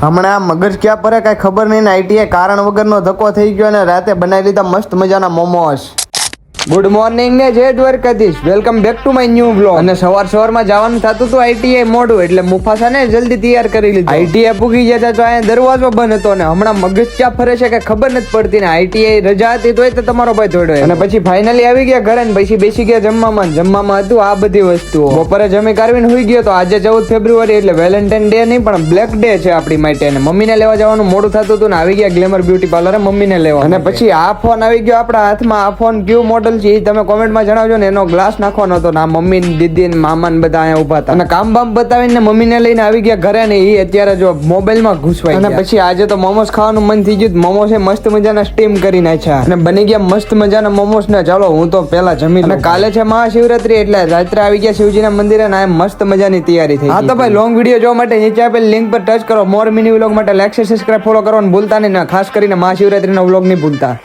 હમણાં મગજ ક્યાં પરે કઈ ખબર નહીં ને આઈટીઆઈ કારણ વગરનો ધક્કો થઈ ગયો અને રાતે બનાવી લીધા મસ્ત મજાના મોમોસ. ગુડ મોર્નિંગ ને જય Dwarkadhish. Welcome back to my new blog. અને સવારમાં જવાનું થતું હતું આઈટીઆઈ મોડું એટલે મુફાસા ને જલ્દી તૈયાર કરી લીધું. આઈટીઆઈ પૂગી જતા તો અહીંયા દરવાજો બંધ હતો ને હમણાં મગજ ક્યાં ફરે છે કે ખબર નથી પડતી ને આઈટીઆઈ રજા હતી તોય તો તમારો ભાઈ દોડ્યો. અને પછી ફાઇનલી આવી ગયા ઘરે ને પછી બેસી ગયા જમવામાં હતું આ બધી વસ્તુઓ. બપોરે જમી કાઢવીને હુઈ ગયો તો આજે 14 ફેબ્રુઆરી એટલે વેલેન્ટાઇન ડે નહીં પણ બ્લેક ડે છે આપણી માટે. અને મમ્મીને લેવા જવાનું મોડું થતું હતું ને આવી ગયા ગ્લેમર બ્યુટી પાર્લરે મમ્મીને લેવા. અને પછી આ ફોન આવી ગયો આપણા હાથમાં. આ ફોન કયું મોડલ છે એ તમે કોમેન્ટમાં જણાવજો ને. એનો ગ્લાસ નાખવાનો હતો ને આ મમ્મી દીદી ને મામા ને બધા અહીંયા ઉભા હતા અને કામ બામ બતાવીને મમ્મીને લઈને આવી ગયા ઘરે ને એ અત્યારે જો મોબાઈલમાં ઘૂસવાય. અને પછી આજે તો મોમોસ ખાવાનું મન થઈ ગયું. મોમોસ એ મસ્ત મજાના સ્ટીમ કરી નાખ્યા અને બની ગયા મસ્ત મજાના મોમોસ ને. ચાલો હું તો પેલા જમી લઉં. અને કાલે છે મહાશિવરાત્રી એટલે રાત્રે આવી ગયા શિવજીના મંદિરે ને મસ્ત મજાની તૈયારી થઈ. હા તો ભાઈ લોંગ વિડીયો જોવા માટે નીચે આપેલ લિંક પર ટચ કરો. મોર મિની વ્લોગ માટે લાઈક સબસ્ક્રાઇબ ફોલો કરવાનું ભૂલતા નહીં. ખાસ કરીને મહાશિવરાત્રીનો વ્લોગ નહીં ભૂલતા.